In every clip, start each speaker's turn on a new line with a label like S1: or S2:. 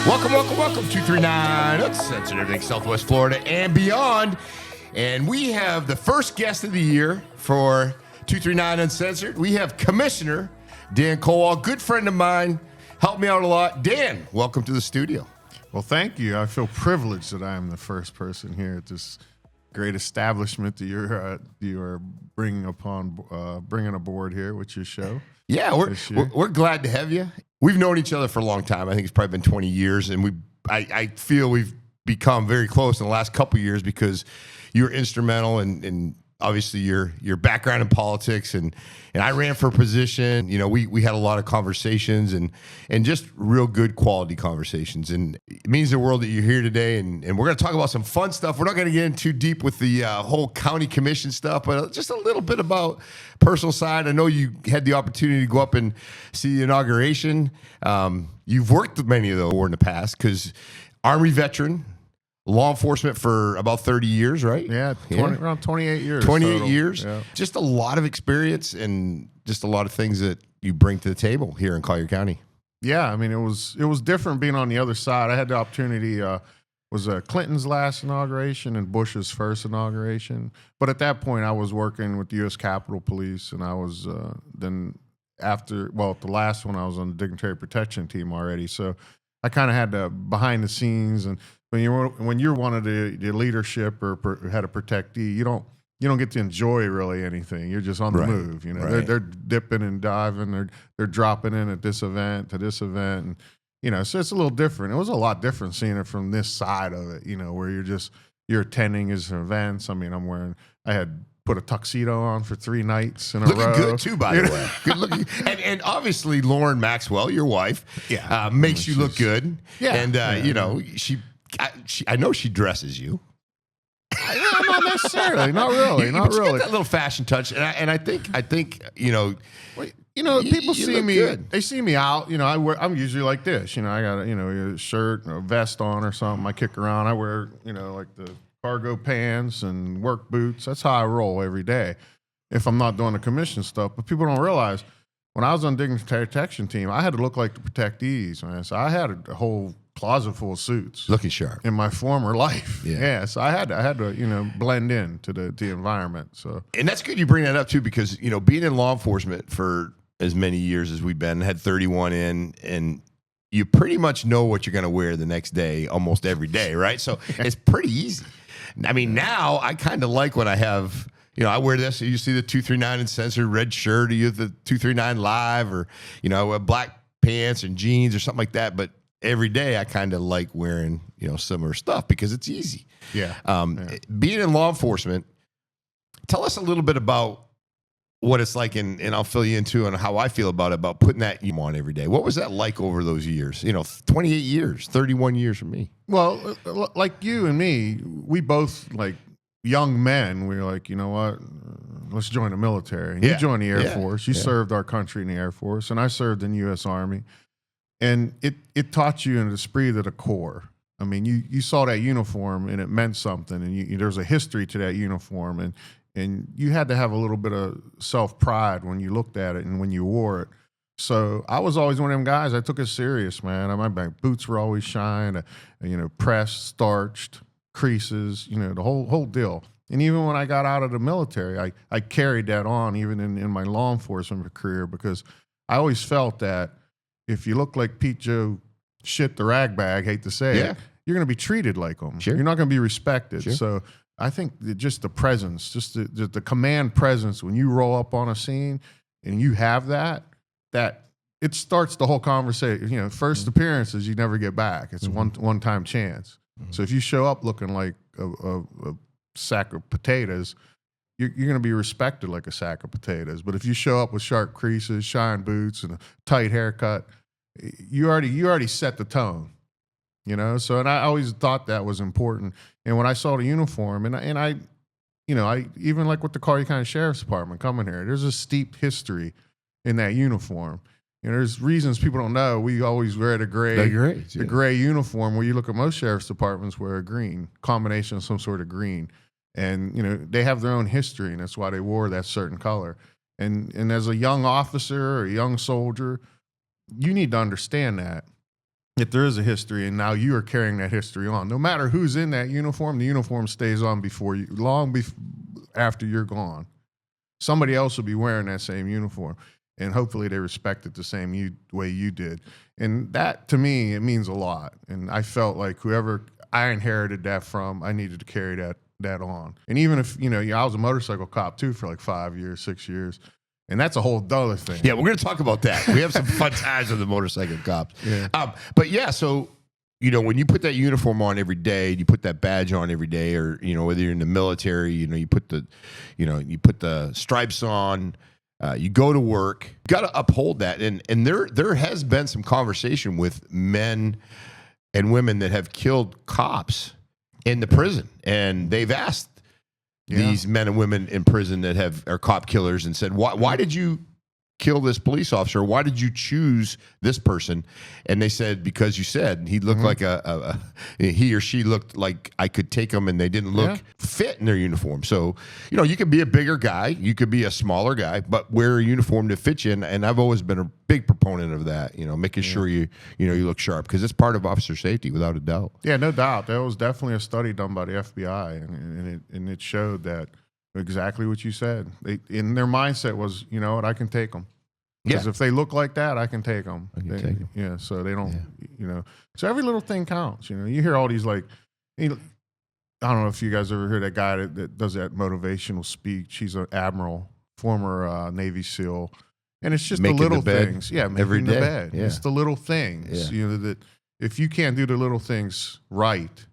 S1: Welcome. 239 Uncensored, everything Southwest Florida and beyond. And we have the first guest of the year for 239 Uncensored. We have Commissioner Dan Kowal, good friend of mine, helped me out a lot. Dan, welcome to the studio.
S2: Well, thank you. I feel privileged that I am the first person here at this great establishment that you are bringing aboard here with your show.
S1: Yeah, we're glad to have you. We've known each other for a long time. I think it's probably been 20 years, and I feel we've become very close in the last couple of years because you're instrumental in obviously your background in politics, and I ran for a position. You know, we had a lot of conversations and just real good quality conversations, and it means the world that you're here today. And we're going to talk about some fun stuff. We're not going to get in too deep with the whole county commission stuff, but just a little bit about personal side. I know you had the opportunity to go up and see the inauguration. You've worked with many of those in the past because Army veteran. Law enforcement for about 30 years, right?
S2: Yeah, around 28 years.
S1: 28
S2: total.
S1: years.
S2: Yeah.
S1: Just a lot of experience and just a lot of things that you bring to the table here in Collier County.
S2: Yeah, I mean, it was different being on the other side. I had the opportunity, was Clinton's last inauguration and Bush's first inauguration. But at that point, I was working with the U.S. Capitol Police, and I was the last one, I was on the dignitary protection team already. So I kind of had the behind the scenes, and when you're one of the leadership or had a protectee, you don't get to enjoy really anything. You're just on the move. You know,
S1: right.
S2: they're dipping and diving. They're dropping in at this event to this event, and you know, so it's a little different. It was a lot different seeing it from this side of it. You know, where you're attending his events. I mean, I had put a tuxedo on for 3 nights in a row.
S1: Looking good too, by the way. Good looking, and obviously Lauren Maxwell, your wife, makes you look good.
S2: Yeah,
S1: and you know I know she dresses you.
S2: Not necessarily, not really.
S1: But you get that little fashion touch, and I think you know.
S2: You know, people
S1: you
S2: see me.
S1: good.
S2: They see me out. You know, I'm usually like this. You know, I got a shirt, a vest on, or something. I kick around. I wear like the cargo pants and work boots. That's how I roll every day. If I'm not doing the commission stuff, but people don't realize when I was on dignitary protection team, I had to look like the protectees, man. So I had a whole closet full of suits,
S1: looking sharp
S2: in my former life.
S1: Yeah.
S2: So I had to blend in to the environment. So,
S1: and that's good you bring that up too, because being in law enforcement for as many years as we've been, had 31 in, and you pretty much know what you're going to wear the next day, almost every day, right? So it's pretty easy. I mean, now I kind of like when I have. I wear this. You see the 239 Uncensored red shirt, or you have the 239 Live, or black pants and jeans or something like that. But every day I kind of like wearing similar stuff because it's easy.
S2: Yeah.
S1: Being in law enforcement, tell us a little bit about what it's like, and I'll fill you into on how I feel about putting that on every day. What was that like over those years? 28 years, 31 years for me.
S2: Well, like you and me, we both like. Young men, we were like, you know what? Let's join the military. And you joined the Air Force. You served our country in the Air Force, and I served in the U.S. Army. And it taught you an esprit de corps. I mean, you saw that uniform, and it meant something. And there's a history to that uniform, and you had to have a little bit of self-pride when you looked at it and when you wore it. So I was always one of them guys. I took it serious, man. My boots were always shined, pressed, starched. Creases, the whole deal. And even when I got out of the military, I carried that on even in my law enforcement career, because I always felt that if you look like Pete Joe shit the rag bag, hate to say it, you're going to be treated like them. Sure. You're not going to be respected. Sure. So I think just the presence, just the command presence, when you roll up on a scene and you have that it starts the whole conversation. First appearances, you never get back. It's one-time chance. So if you show up looking like a sack of potatoes, you're going to be respected like a sack of potatoes. But if you show up with sharp creases, shine boots, and a tight haircut, you already set the tone. So, and I always thought that was important. And when I saw the uniform, and I even like with the Collier County Sheriff's Department coming here, there's a steep history in that uniform. There's reasons people don't know. We always wear the gray uniform, where you look at most sheriff's departments wear a green, combination of some sort of green. And, they have their own history, and that's why they wore that certain color. And as a young officer or a young soldier, you need to understand that that there is a history, and now you are carrying that history on. No matter who's in that uniform, the uniform stays on before you, after you're gone. Somebody else will be wearing that same uniform, and hopefully they respect it the same way you did. And that, to me, it means a lot. And I felt like whoever I inherited that from, I needed to carry that on. And even if, I was a motorcycle cop too for like 5 years, 6 years. And that's a whole other thing.
S1: Yeah, we're going to talk about that. We have some fun times with the motorcycle cops.
S2: Yeah.
S1: But yeah, so, when you put that uniform on every day, you put that badge on every day, or, whether you're in the military, you put the stripes on, you go to work, you got to uphold that. And there has been some conversation with men and women that have killed cops in the prison. And they've asked these men and women in prison that are cop killers and said, why did you kill this police officer? Why did you choose this person? And they said, because you said he looked like he or she looked like I could take them, and they didn't look fit in their uniform. So, you could be a bigger guy, you could be a smaller guy, but wear a uniform to fit you. And I've always been a big proponent of that, making sure you look sharp, because it's part of officer safety, without a doubt.
S2: Yeah, no doubt. There was definitely a study done by the FBI, and it showed that exactly what you said. In their mindset was, I can take them. Because if they look like that, I can take them. Yeah, so they don't, So every little thing counts. You hear all these I don't know if you guys ever heard that guy that does that motivational speech. He's an admiral, former Navy SEAL, and it's just
S1: making
S2: the little
S1: the bed
S2: things. Yeah, making
S1: every
S2: the
S1: day.
S2: bed.
S1: Yeah.
S2: It's the little things.
S1: Yeah.
S2: That if you can't do the little things right,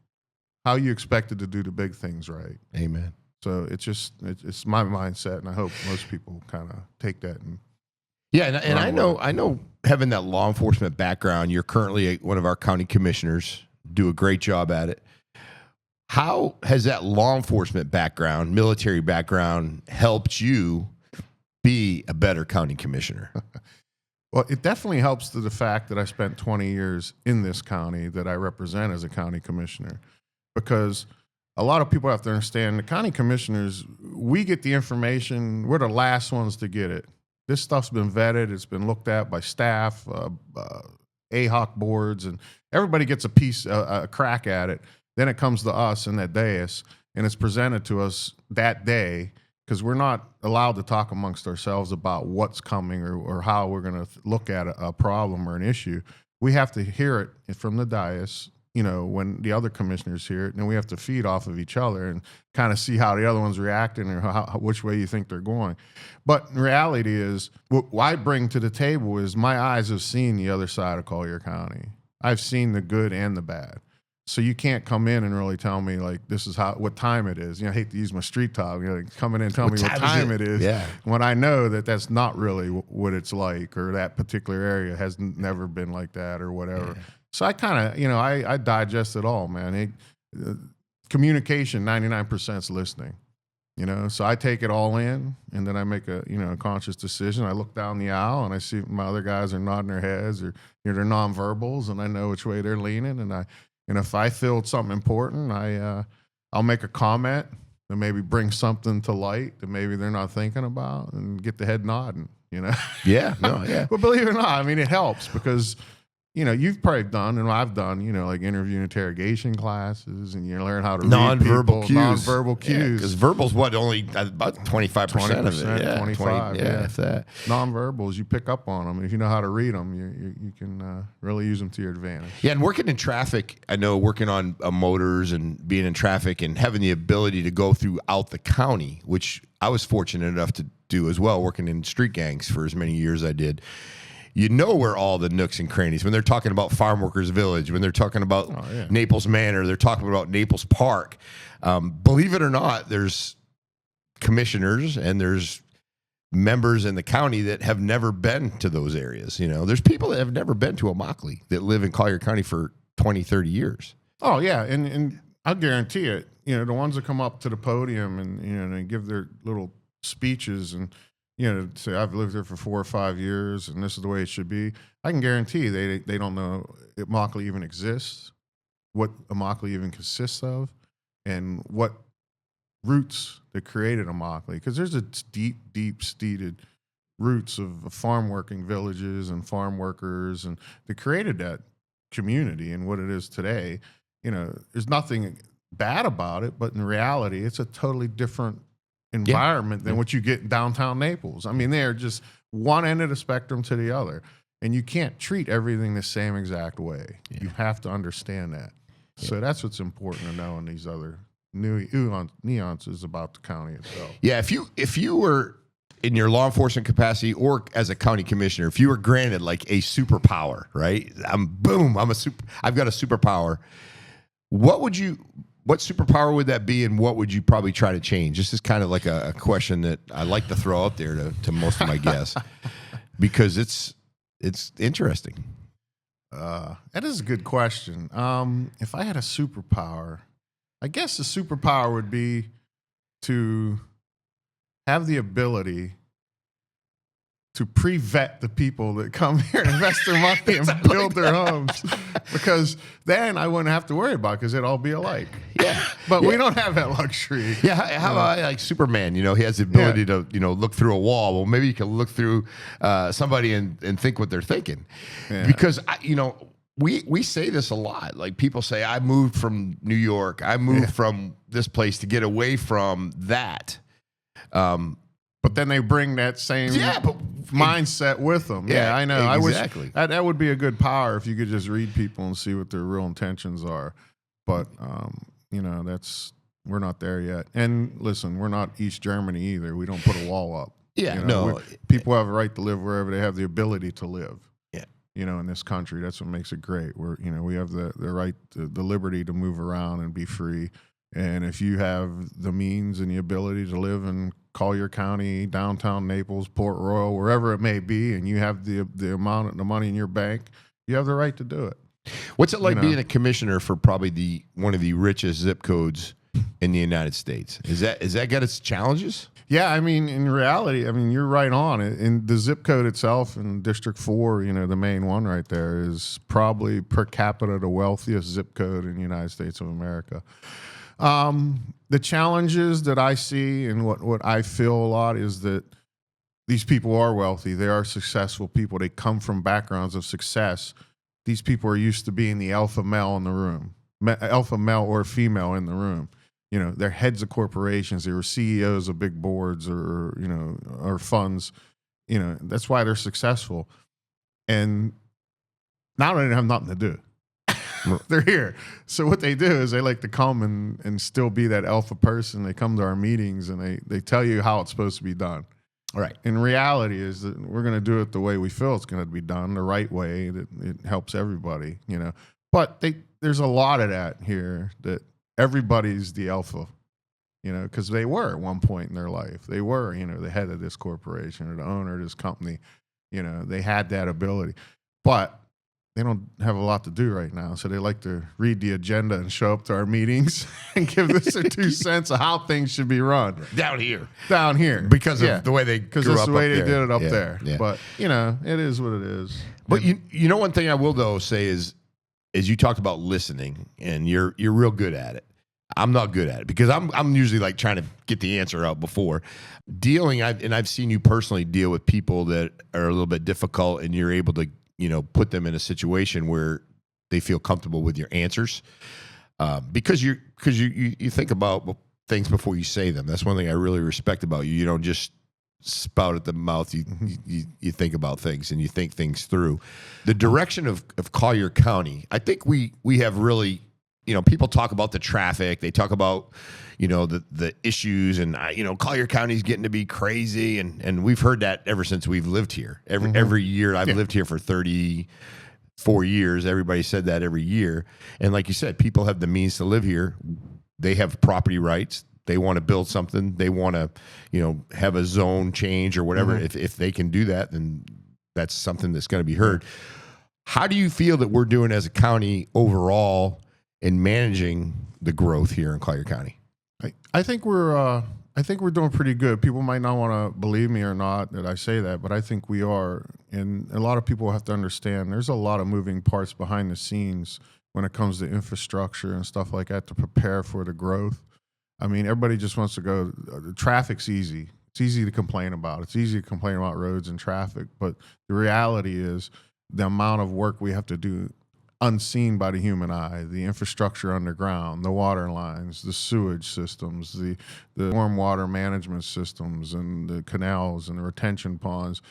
S2: how you expected to do the big things right?
S1: Amen.
S2: So it's my mindset, and I hope most people kind of take that and.
S1: Yeah, and I know having that law enforcement background, you're currently one of our county commissioners, do a great job at it. How has that law enforcement background, military background, helped you be a better county commissioner?
S2: Well, it definitely helps to the fact that I spent 20 years in this county that I represent as a county commissioner, because a lot of people have to understand the county commissioners, we get the information, we're the last ones to get it. This stuff's been vetted. It's been looked at by staff, AHOC boards, and everybody gets a crack at it. Then it comes to us in that dais, and it's presented to us that day, because we're not allowed to talk amongst ourselves about what's coming or how we're going to look at a problem or an issue. We have to hear it from the dais, when the other commissioners hear it, and then we have to feed off of each other and kind of see how the other one's reacting or which way you think they're going. But in reality is, what I bring to the table is my eyes have seen the other side of Collier County. I've seen the good and the bad. So you can't come in and really tell me this is what time it is. I hate to use my street talk. Come in and tell me what time it is.
S1: Yeah.
S2: When I know that that's not really what it's like, or that particular area has never been like that or whatever. Yeah. So I kind of, I digest it all, man. Communication, 99% is listening, So I take it all in, and then I make a conscious decision. I look down the aisle, and I see my other guys are nodding their heads, or they're nonverbals, and I know which way they're leaning. And if I feel it's something important, I'll make a comment that maybe bring something to light that maybe they're not thinking about, and get the head nodding,
S1: Yeah, no, yeah.
S2: But believe it or not, it helps, because you've probably done, and I've done, interview and interrogation classes, and you learn how to read people, nonverbal cues.
S1: Because verbal's only about 25% of it. Yeah,
S2: 25.
S1: If that.
S2: Nonverbals, you pick up on them. And if you know how to read them, you can really use them to your advantage.
S1: Yeah, and working in traffic, I know working on motors and being in traffic and having the ability to go throughout the county, which I was fortunate enough to do as well, working in street gangs for as many years as I did. Where all the nooks and crannies, when they're talking about Farm Workers Village, when they're talking about Naples Manor, they're talking about Naples Park. Believe it or not, there's commissioners and there's members in the county that have never been to those areas. There's people that have never been to Immokalee that live in Collier County for 20, 30 years.
S2: Oh, yeah. And I'll guarantee it. The ones that come up to the podium and, they give their little speeches and, say I've lived here for 4 or 5 years and this is the way it should be. I can guarantee they don't know Immokalee even exists, what Immokalee even consists of, and what roots that created Immokalee. Because there's a deep, deep-seated roots of farm working villages and farm workers, and they created that community and what it is today, there's nothing bad about it, but in reality, it's a totally different environment than what you get in downtown Naples. I mean, they're just one end of the spectrum to the other, and you can't treat everything the same exact way. Yeah. You have to understand that. Yeah. So that's what's important to know in these other nuances about the county itself. Yeah,
S1: if you were in your law enforcement capacity or as a county commissioner, if you were granted like a superpower, right? I've got a superpower. What superpower would that be, and what would you probably try to change? This is kind of like a question that I like to throw out there to most of my guests because it's interesting.
S2: That is a good question. If I had a superpower, I guess the superpower would be to have the ability to pre-vet the people that come here and invest their money and build their homes, because then I wouldn't have to worry about it because it'd all be alike.
S1: Yeah,
S2: but we don't have that luxury.
S1: Yeah, how about like Superman? He has the ability to look through a wall. Well, maybe you can look through somebody and think what they're thinking, because we say this a lot. Like people say, I moved from New York. I moved from this place to get away from that.
S2: But then they bring that same mindset with them. Yeah, I know.
S1: Exactly.
S2: I wish that would be a good power if you could just read people and see what their real intentions are. But we're not there yet. And listen, we're not East Germany either. We don't put a wall up.
S1: Yeah,
S2: people have a right to live wherever they have the ability to live.
S1: Yeah,
S2: in this country, that's what makes it great. We have the right, the liberty to move around and be free. And if you have the means and the ability to live in Collier County, downtown Naples, Port Royal, wherever it may be, and you have the money in your bank, you have the right to do it.
S1: What's it like being a commissioner for probably one of the richest zip codes in the United States? Is that got its challenges?
S2: Yeah, I mean, in reality, you're right on. In the zip code itself, in District 4, the main one right there, is probably per capita the wealthiest zip code in the United States of America. The challenges that I see and what I feel a lot is that these people are wealthy. They are successful people. They come from backgrounds of success. These people are used to being the alpha male in the room, alpha male or female in the room. They're heads of corporations. They were CEOs of big boards or funds. That's why they're successful. And now they have nothing to do. They're here. So what they do is they like to come and still be that alpha person. They come to our meetings and they tell you how it's supposed to be done.
S1: All right.
S2: In reality is that we're going to do it the way we feel it's going to be done, the right way, that it helps everybody, But there's a lot of that here that everybody's the alpha, because they were at one point in their life. They were, the head of this corporation or the owner of this company. They had that ability. But they don't have a lot to do right now, so they like to read the agenda and show up to our meetings and give us their 2 cents of how things should be run
S1: down here.
S2: Because
S1: of the way they grew up.
S2: Because that's the way they did it up there.
S1: Yeah.
S2: But it is what it is.
S1: But one thing I will though say is you talked about listening, and you're real good at it. I'm not good at it because I'm usually like trying to get the answer out before dealing. I've seen you personally deal with people that are a little bit difficult, and you're able to put them in a situation where they feel comfortable with your answers, because you think about things before you say them. That's one thing I really respect about you. You don't just spout at the mouth. You think about things and you think things through. The direction of Collier County, I think we have really, people talk about the traffic. They talk about, the issues, and Collier County's getting to be crazy, and we've heard that ever since we've lived here. Every year I've lived here for 34 years. Everybody said that every year, and like you said, people have the means to live here. They have property rights. They want to build something. They want to, have a zone change or whatever. If they can do that, then that's something that's going to be heard. How do you feel that we're doing as a county overall in managing the growth here in Collier County?
S2: I think we're doing pretty good. People might not want to believe me or not that I say that, but I think we are. And a lot of people have to understand there's a lot of moving parts behind the scenes when it comes to infrastructure and stuff like that to prepare for the growth. Everybody just wants to go. The traffic's easy. It's easy to complain about. It's easy to complain about roads and traffic, but the reality is the amount of work we have to do unseen by the human eye, the infrastructure underground, the water lines, the sewage systems, the stormwater management systems, and the canals and the retention ponds,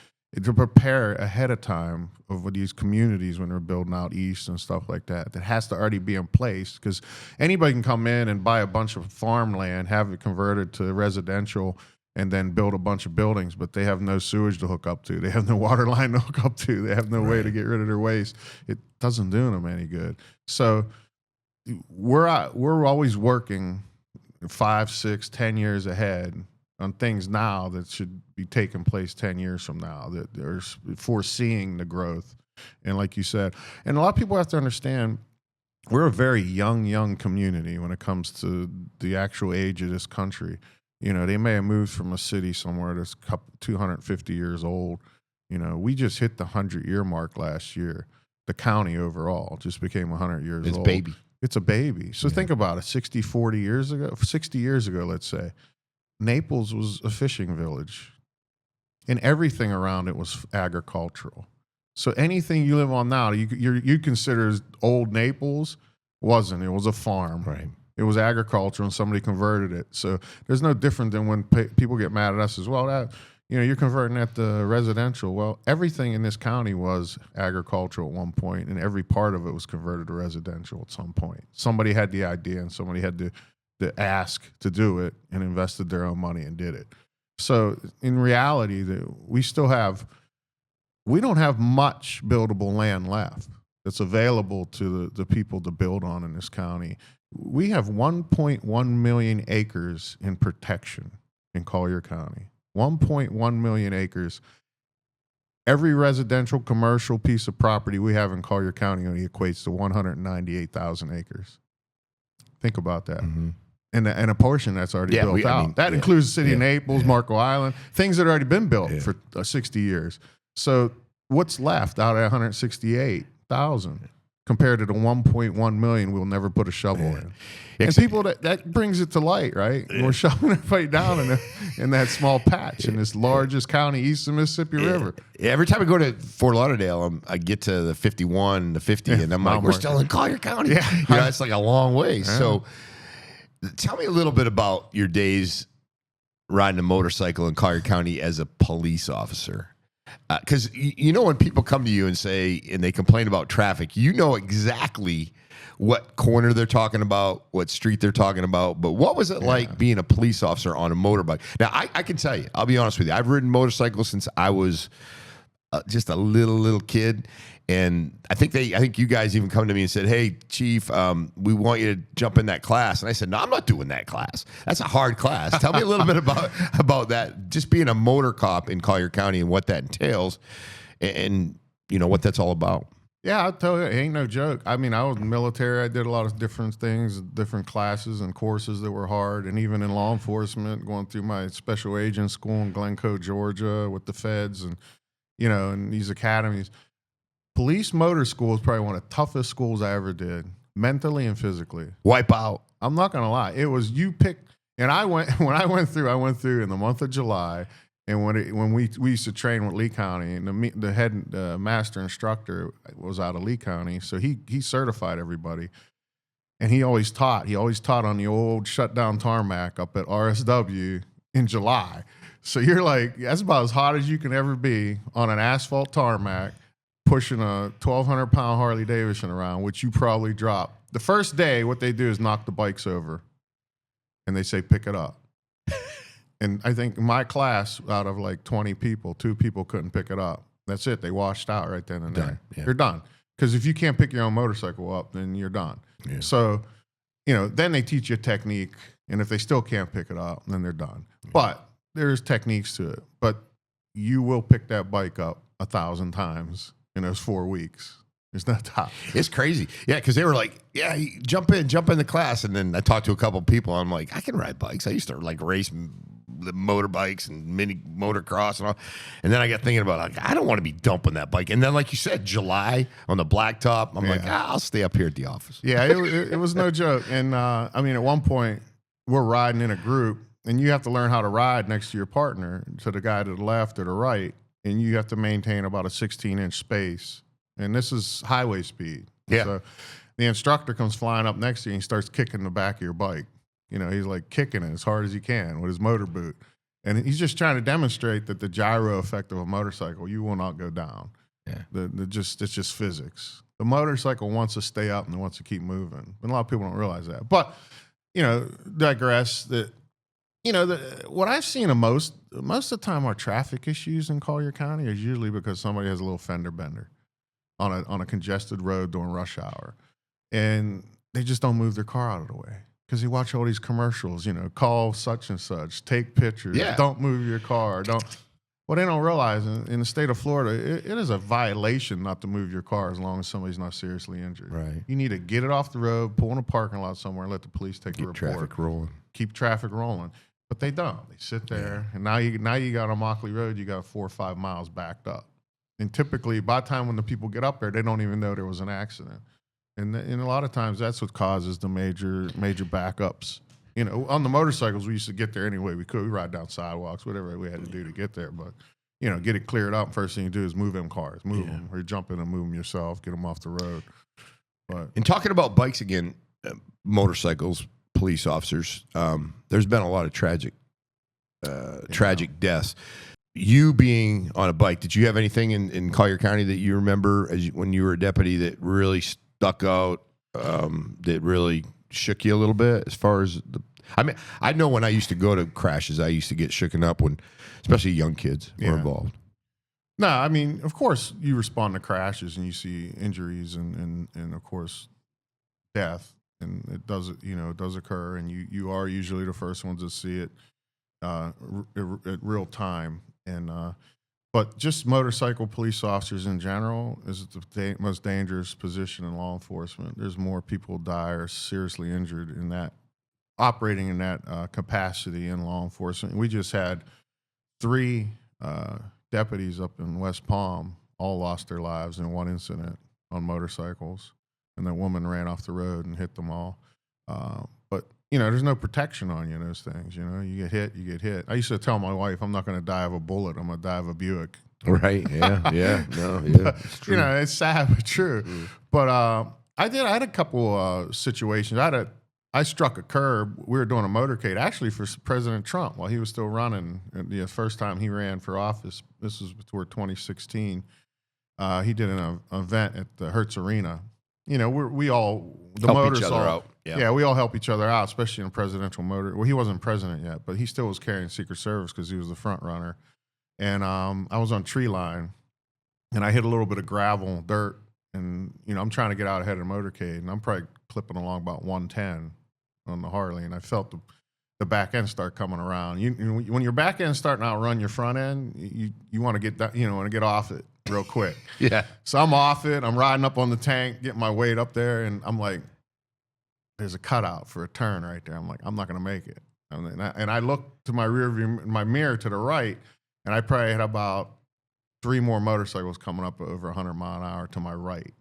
S2: to prepare ahead of time of these communities when they're building out east and stuff like that. That has to already be in place, because anybody can come in and buy a bunch of farmland, have it converted to residential, and then build a bunch of buildings, but they have no sewage to hook up to. They have no water line to hook up to. They have no way to get rid of their waste. It doesn't do them any good. So we're always working 5, 6, 10 years ahead on things now that should be taking place 10 years from now, that they're foreseeing the growth. And like you said, and a lot of people have to understand, we're a very young community when it comes to the actual age of this country. You know, they may have moved from a city somewhere that's 250 years old. You know, we just hit the 100-year mark last year. The county overall just became 100 years old. It's a baby. So think about it. 60 years ago, let's say, Naples was a fishing village, and everything around it was agricultural. So anything you live on now, you consider as old Naples, wasn't. It was a farm.
S1: Right.
S2: It was agriculture, and somebody converted it. So there's no different than when people get mad at us as well. You're converting that to residential. Well, everything in this county was agricultural at one point, and every part of it was converted to residential at some point. Somebody had the idea, and somebody had to ask to do it, and invested their own money and did it. So in reality, we don't have much buildable land left that's available to the people to build on in this county. We have 1.1 million acres in protection in Collier County. 1.1 million acres. Every residential, commercial piece of property we have in Collier County only equates to 198,000 acres. Think about that.
S1: Mm-hmm.
S2: And a portion that's already built out. That includes the city of Naples, Marco Island, things that have already been built for 60 years. So what's left out of 168,000? Compared to the 1.1 million we'll never put a shovel in. And people, that brings it to light, right? We're shoveling everybody down in that small patch in this largest county east of Mississippi River.
S1: Every time I go to Fort Lauderdale, I get to the 51, the 50, and I'm like, we're still in Collier County. It's like a long way. So tell me a little bit about your days riding a motorcycle in Collier County as a police officer. Because when people come to you and they complain about traffic, you know exactly what corner they're talking about, what street they're talking about. But what was it like being a police officer on a motorbike? Now, I can tell you, I'll be honest with you, I've ridden motorcycles since I was just a little kid. And I think you guys even come to me and said, "Hey, Chief, we want you to jump in that class." And I said, "No, I'm not doing that class. That's a hard class." Tell me a little bit about that, just being a motor cop in Collier County and what that entails, and what that's all about.
S2: Yeah, I'll tell you, it ain't no joke. I mean, I was in the military. I did a lot of different things, different classes and courses that were hard. And even in law enforcement, going through my special agent school in Glencoe, Georgia, with the feds, and in these academies. Police motor school is probably one of the toughest schools I ever did, mentally and physically.
S1: Wipe out.
S2: I'm not gonna lie. It was you pick, and I went through in the month of July, and when we used to train with Lee County, and the head master instructor was out of Lee County, so he certified everybody, and he always taught on the old shutdown tarmac up at RSW in July. So you're like, that's about as hot as you can ever be on an asphalt tarmac, pushing a 1,200-pound Harley Davidson around, which you probably drop. The first day, what they do is knock the bikes over, and they say, pick it up. And I think in my class, out of like 20 people, 2 people couldn't pick it up. That's it. They washed out right then and there. Yeah. You're done. Because if you can't pick your own motorcycle up, then you're done. Yeah. So, then they teach you a technique, and if they still can't pick it up, then they're done. Yeah. But there's techniques to it. But you will pick that bike up 1,000 times in those 4 weeks. It's not tough.
S1: It's crazy. Yeah, because they were like, yeah, jump in the class. And then I talked to a couple of people. I'm like, I can ride bikes. I used to race the motorbikes and mini motocross and all. And then I got thinking about, I don't want to be dumping that bike. And then, like you said, July on the blacktop, I'm like, I'll stay up here at the office.
S2: Yeah, it was no joke. And at one point, we're riding in a group, and you have to learn how to ride next to your partner, to the guy to the left or the right. And you have to maintain about a 16-inch space. And this is highway speed.
S1: Yeah.
S2: So the instructor comes flying up next to you and he starts kicking the back of your bike. He's like kicking it as hard as he can with his motor boot. And he's just trying to demonstrate that the gyro effect of a motorcycle, you will not go down.
S1: Yeah.
S2: It's just physics. The motorcycle wants to stay up and it wants to keep moving. And a lot of people don't realize that. But, digress that, what I've seen most of the time our traffic issues in Collier County is usually because somebody has a little fender bender on a congested road during rush hour. And they just don't move their car out of the way. Because you watch all these commercials, call such and such, take pictures, don't move your car, Well, they don't realize in the state of Florida, it is a violation not to move your car as long as somebody's not seriously injured.
S1: Right.
S2: You need to get it off the road, pull in a parking lot somewhere, and let the police take a report.
S1: Traffic rolling.
S2: Keep traffic rolling. But they don't. They sit there, and now you got on Mockley Road, you got 4 or 5 miles backed up. And typically, by the time when the people get up there, they don't even know there was an accident. And a lot of times, that's what causes the major backups. On the motorcycles, we used to get there anyway we could. We ride down sidewalks, whatever we had to do to get there. But, get it cleared up. First thing you do is move them cars. Move them. Or jump in and move them yourself. Get them off the road. But
S1: and talking about bikes again, motorcycles, police officers, there's been a lot of tragic deaths. You being on a bike, did you have anything in Collier County that you remember when you were a deputy that really stuck out, that really shook you a little bit as far as I know when I used to go to crashes, I used to get shooken up when, especially young kids were involved.
S2: No, I mean, of course, you respond to crashes and you see injuries and of course, death, and it does occur, and you are usually the first ones to see it at real time, and but just motorcycle police officers in general is the most dangerous position in law enforcement. There's more people die or seriously injured in that, operating in that capacity in law enforcement. We just had 3 deputies up in West Palm all lost their lives in one incident on motorcycles, and that woman ran off the road and hit them all. But there's no protection on you in those things. You get hit, you get hit. I used to tell my wife, I'm not going to die of a bullet. I'm going to die of a Buick.
S1: Right. Yeah. No. Yeah. It's true.
S2: It's sad but true. But I had a couple situations. I struck a curb. We were doing a motorcade actually for President Trump while he was still running. The first time he ran for office, this was toward 2016. He did an event at the Hertz Arena. We all
S1: help each other out.
S2: Yeah, we all help each other out, especially in a presidential motor. Well, he wasn't president yet, but he still was carrying Secret Service because he was the front runner. And I was on tree line, and I hit a little bit of gravel, dirt, and I'm trying to get out ahead of the motorcade, and I'm probably clipping along about 110 on the Harley, and I felt the back end start coming around. When your back end starting to outrun your front end, you want to get that, want to get off it real quick.
S1: Yeah.
S2: So I'm off it. I'm riding up on the tank, getting my weight up there, and I'm like, there's a cutout for a turn right there. I'm like, I'm not going to make it. And I look to my rear view, my mirror to the right, and I probably had about 3 more motorcycles coming up over 100 mile an hour to my right.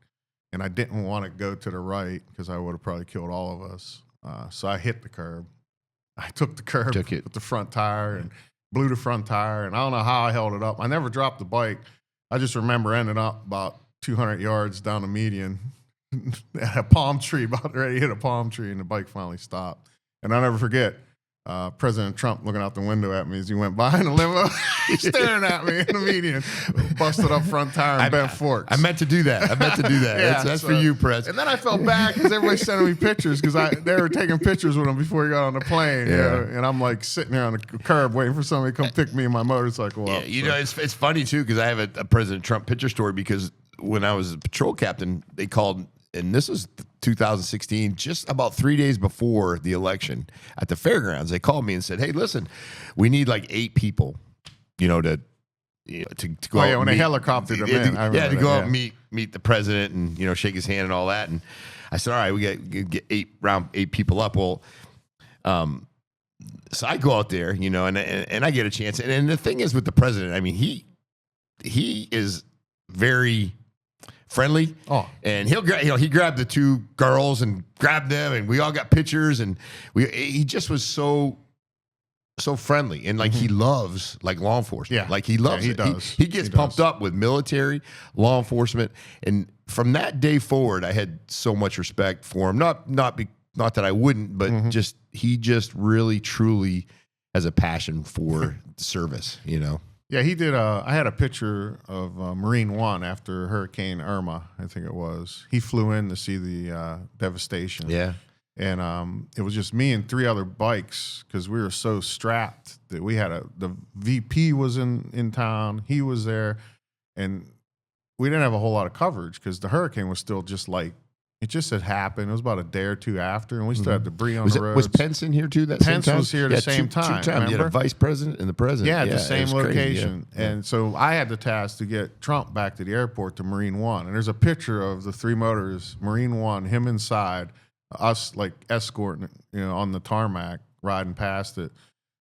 S2: And I didn't want to go to the right because I would have probably killed all of us. So I hit the curb. I took the curb with the front tire and blew the front tire. And I don't know how I held it up. I never dropped the bike. I just remember ending up about 200 yards down the median at a palm tree, about ready to hit a palm tree, and the bike finally stopped. And I'll never forget President Trump looking out the window at me as he went by in the limo, staring at me in the median, busted up front tire and bent forks.
S1: I meant to do that.
S2: Yeah,
S1: that's for you, Pres.
S2: And then I felt bad because everybody's sending me pictures because they were taking pictures with him before he got on the plane.
S1: Yeah.
S2: And I'm like sitting there on the curb waiting for somebody to come pick me and my motorcycle up.
S1: It's funny too because I have a President Trump picture story because when I was a patrol captain, they called, and this was 2016, just about 3 days before the election at the fairgrounds. They called me and said, "Hey, listen, we need like 8 people, to go out.
S2: When they helicoptered him in.
S1: To go out and meet the president and shake his hand and all that." And I said, "All right, we get 8 people up." Well, so I go out there, and I get a chance. And the thing is with the president, I mean, he is very friendly.
S2: Oh,
S1: and he grabbed the 2 girls and grabbed them, and we all got pictures, and he just was so friendly, and he loves law enforcement.
S2: Yeah,
S1: he loves it.
S2: He does.
S1: He gets pumped up with military, law enforcement, and from that day forward, I had so much respect for him. Not that I wouldn't, but just he just really truly has a passion for service.
S2: Yeah, he did. I had a picture of Marine One after Hurricane Irma, I think it was. He flew in to see the devastation.
S1: Yeah.
S2: And it was just me and 3 other bikes because we were so strapped that we had the VP was in town. He was there. And we didn't have a whole lot of coverage because the hurricane was still just like, it just had happened. It was about a day or 2 after, and we still had debris on the roads.
S1: Was Pence in here too?
S2: Pence was here at the same time.
S1: 2 times. You had a vice president and the president.
S2: Yeah, at the same location.
S1: Yeah.
S2: And so I had the task to get Trump back to the airport to Marine One. And there's a picture of the 3 motors, Marine One, him inside, us like escorting, on the tarmac, riding past it.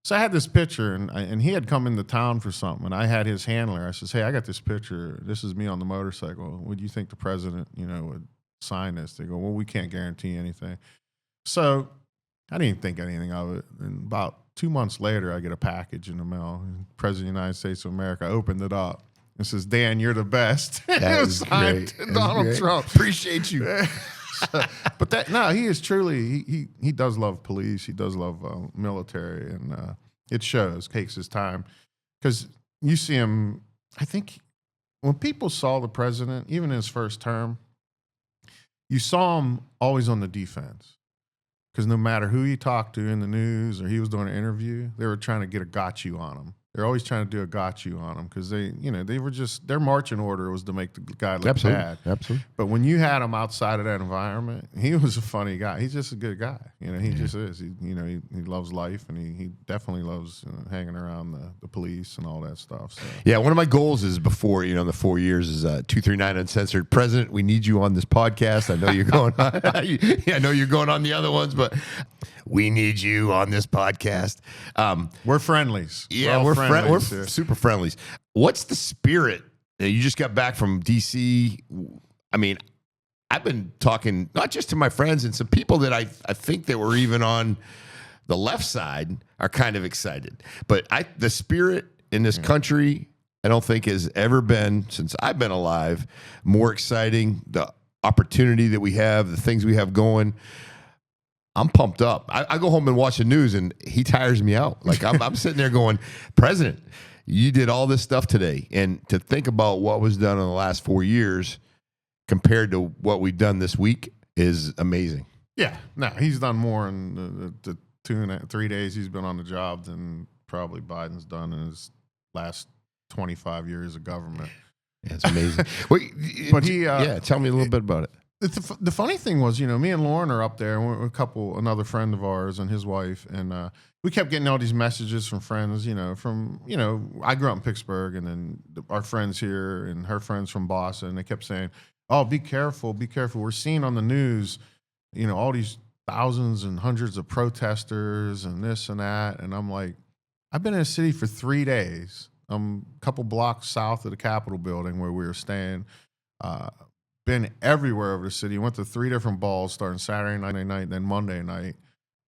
S2: So I had this picture, and he had come into town for something, and I had his handler. I says, "Hey, I got this picture. This is me on the motorcycle. Would you think the president, would sign this?" They go, "Well, we can't guarantee anything." So I didn't even think anything of it. And about 2 months later, I get a package in the mail. President of the United States of America. I opened it up. It says, "Dan, you're the best."
S1: That
S2: was signed
S1: great.
S2: Donald Trump.
S1: Appreciate you.
S2: But he is truly, he does love police. He does love military, and it shows. Takes his time because you see him. I think when people saw the president, even in his first term, you saw him always on the defense because no matter who he talked to in the news or he was doing an interview, they were trying to get a got you on him. They're always trying to do a got you on him because they were just, their marching order was to make the guy look bad.
S1: Absolutely.
S2: But when you had him outside of that environment, he was a funny guy. He's just a good guy. He just is. He loves life, and he definitely loves hanging around the police and all that stuff. So.
S1: Yeah, one of my goals is before, in the 4 years is 239 Uncensored. President, we need you on this podcast. I know you're going on. I know you're going on the other ones, but we need you on this podcast.
S2: We're friendlies.
S1: Yeah, we're super friendlies. What's the spirit? You just got back from D.C. I mean, I've been talking not just to my friends and some people that I think that were even on the left side are kind of excited. But the spirit in this country, I don't think has ever been, since I've been alive, more exciting. The opportunity that we have, the things we have going. I'm pumped up. I go home and watch the news, and he tires me out. Like I'm sitting there going, President, you did all this stuff today, and to think about what was done in the last 4 years compared to what we've done this week is amazing.
S2: Yeah, no, he's done more in the 3 days he's been on the job than probably Biden's done in his last 25 years of government.
S1: Yeah, it's amazing.
S2: But
S1: tell me a little bit about it.
S2: The funny thing was, me and Lauren are up there, and another friend of ours and his wife, and we kept getting all these messages from friends, I grew up in Pittsburgh, and then our friends here and her friends from Boston, they kept saying, "Oh, be careful, be careful. We're seeing on the news, all these thousands and hundreds of protesters and this and that." And I'm like, I've been in the city for 3 days. I'm a couple blocks south of the Capitol building where we were staying. Been everywhere over the city. Went to 3 different balls starting Saturday night, then Monday night.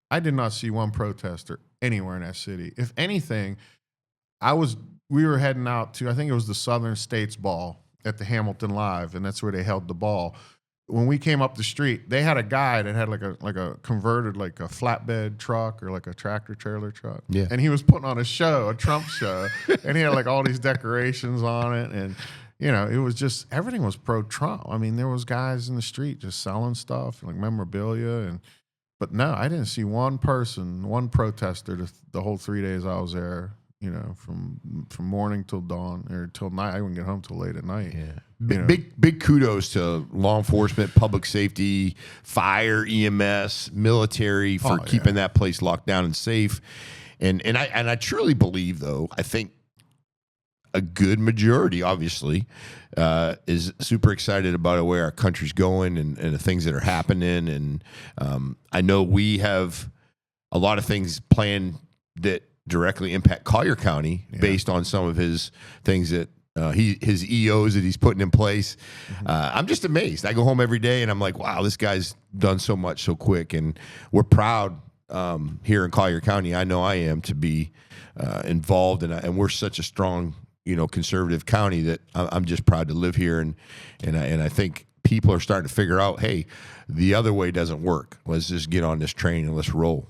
S2: I did not see one protester anywhere in that city. If anything, we were heading out to, I think it was the Southern States Ball at the Hamilton Live, and that's where they held the ball. When we came up the street, they had a guy that had like a converted, like a flatbed truck or like a tractor trailer truck.
S1: Yeah.
S2: And he was putting on a Trump show, and he had like all these decorations on it, and it was just, everything was pro-Trump. I mean, there was guys in the street just selling stuff, like memorabilia. But no, I didn't see one person, one protester the whole 3 days I was there, from morning till dawn or till night. I wouldn't get home till late at night.
S1: Yeah. Big kudos to law enforcement, public safety, fire, EMS, military for keeping that place locked down and safe. And I truly believe, though, I think a good majority, obviously, is super excited about where our country's going and the things that are happening. And I know we have a lot of things planned that directly impact Collier County based on some of his things that his EOs that he's putting in place. I'm just amazed. I go home every day and I'm like, wow, this guy's done so much so quick. And we're proud here in Collier County. I know I am to be involved, and we're such a strong conservative county that I'm just proud to live here, and I think people are starting to figure out, hey, the other way doesn't work. Let's just get on this train and let's roll.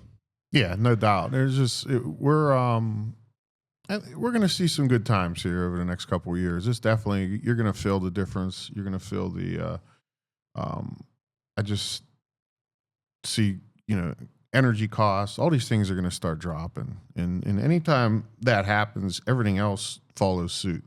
S2: Yeah, no doubt. We're going to see some good times here over the next couple of years. It's definitely, you're going to feel the difference. You're going to feel the, I just see, energy costs, all these things are going to start dropping. And anytime that happens, everything else follows suit,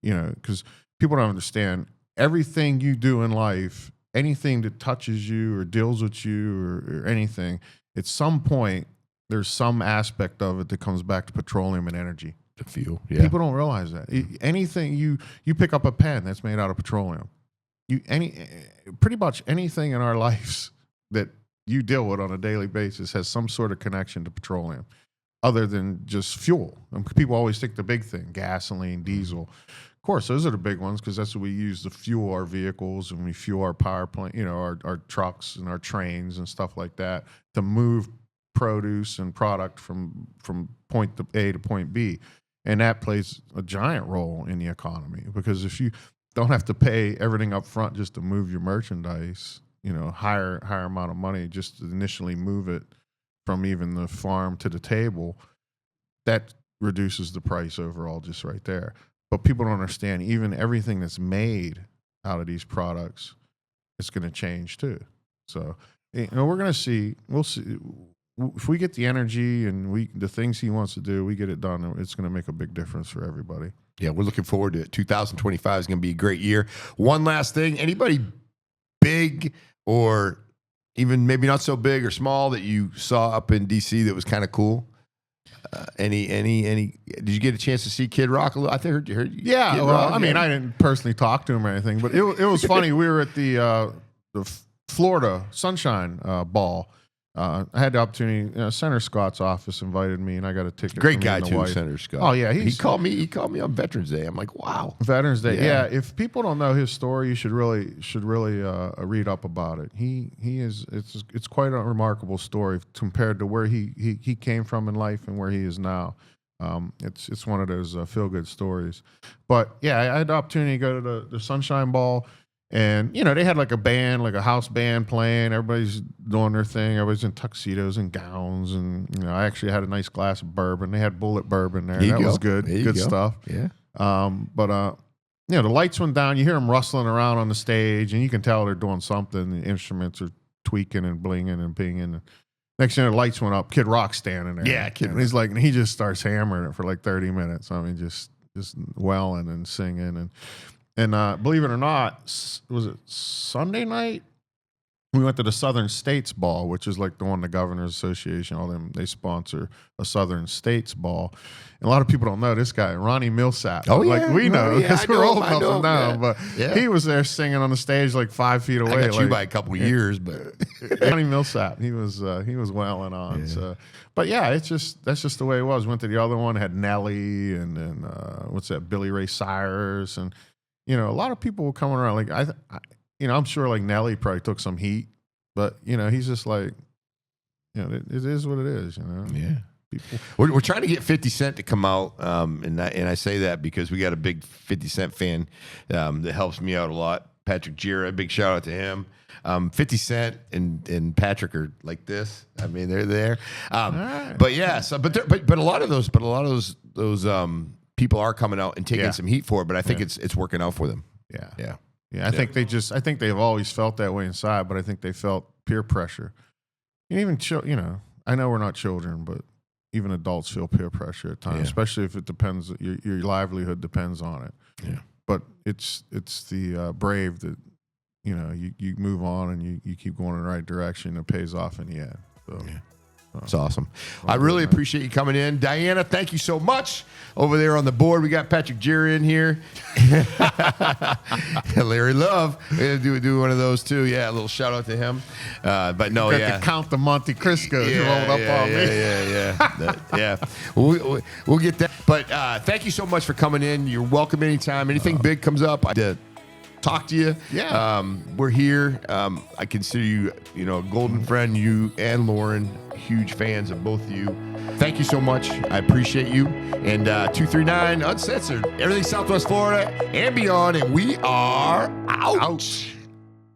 S2: because people don't understand everything you do in life, anything that touches you or deals with you or anything, at some point, there's some aspect of it that comes back to petroleum and energy.
S1: The fuel, yeah.
S2: People don't realize that. Anything you pick up a pen that's made out of petroleum. Pretty much anything in our lives that you deal with on a daily basis has some sort of connection to petroleum, other than just fuel. People always think the big thing: gasoline, diesel. Of course, those are the big ones because that's what we use to fuel our vehicles and we fuel our power plant, our trucks and our trains and stuff like that to move produce and product from point A to point B. And that plays a giant role in the economy, because if you don't have to pay everything up front just to move your merchandise, higher amount of money just to initially move it from even the farm to the table, that reduces the price overall just right there. But people don't understand, even everything that's made out of these products, it's going to change too. So, we're going to see, we'll see. If we get the energy and the things he wants to do, we get it done, it's going to make a big difference for everybody.
S1: Yeah, we're looking forward to it. 2025 is going to be a great year. One last thing, anybody big or even maybe not so big or small that you saw up in DC that was kind of cool? Any? Did you get a chance to see Kid Rock a little? I think you heard.
S2: Yeah,
S1: Kid
S2: well,
S1: Rock,
S2: I mean, I didn't personally talk to him or anything, but it was funny. We were at the Florida Sunshine Ball. I had the opportunity. Senator Scott's office invited me, and I got a ticket.
S1: Great guy too, Senator Scott.
S2: Oh yeah,
S1: he called me. He called me on Veterans Day. I'm like, wow.
S2: Veterans Day. Yeah. If people don't know his story, you should really read up about it. He is. It's quite a remarkable story compared to where he came from in life and where he is now. It's one of those feel good stories. But yeah, I had the opportunity to go to the Sunshine Ball. And, they had like a band, like a house band playing. Everybody's doing their thing. Everybody's in tuxedos and gowns. And, I actually had a nice glass of bourbon. They had Bullet bourbon there. That was good. Good stuff.
S1: Yeah.
S2: But the lights went down. You hear them rustling around on the stage, and you can tell they're doing something. The instruments are tweaking and blinging and pinging. Next thing, the lights went up. Kid Rock standing there.
S1: Yeah, Kid Rock.
S2: He's like, he just starts hammering it for like 30 minutes. I mean, just wailing and singing. And believe it or not, was it Sunday night? We went to the Southern States Ball, which is like the one the Governors Association, all them, they sponsor a Southern States Ball. And a lot of people don't know this guy, Ronnie Millsap.
S1: Oh, yeah.
S2: Like we know, because we're old enough to know. But
S1: yeah.
S2: He was there singing on the stage like 5 feet away.
S1: I got you by a couple of years, but
S2: Ronnie Millsap, he was wailing on. Yeah. So, but yeah, that's just the way it was. Went to the other one, had Nelly and then what's that, Billy Ray Cyrus, and a lot of people were coming around. Like I'm sure like Nelly probably took some heat, but he's just like, it is what it is.
S1: Yeah. People. We're trying to get 50 Cent to come out, and I say that because we got a big 50 Cent fan that helps me out a lot. Patrick Gira, big shout out to him. 50 Cent and Patrick are like this. I mean, they're there. Right. But yeah, but a lot of those people are coming out and taking some heat for it, but I think it's working out for them.
S2: Yeah. I think they've always felt that way inside, but I think they felt peer pressure. And even I know we're not children, but even adults feel peer pressure at times, especially if it depends. Your livelihood depends on it.
S1: Yeah.
S2: But it's the brave that you move on and you keep going in the right direction. It pays off in the end. So.
S1: Yeah. It's awesome. I really appreciate you coming in. Diana, thank you so much. Over there on the board, we got Patrick Gira in here. Larry Love. We're going to do one of those too. Yeah, a little shout out to him. But no,
S2: got to count the Monte Cristo rolled up on me.
S1: Yeah. We'll get that. But thank you so much for coming in. You're welcome anytime. Anything big comes up, I did talk to you.
S2: Yeah.
S1: We're here. I consider you, a golden friend. You and Lauren, huge fans of both of you. Thank you so much. I appreciate you. And 239 Uncensored, everything Southwest Florida and beyond. And we are out.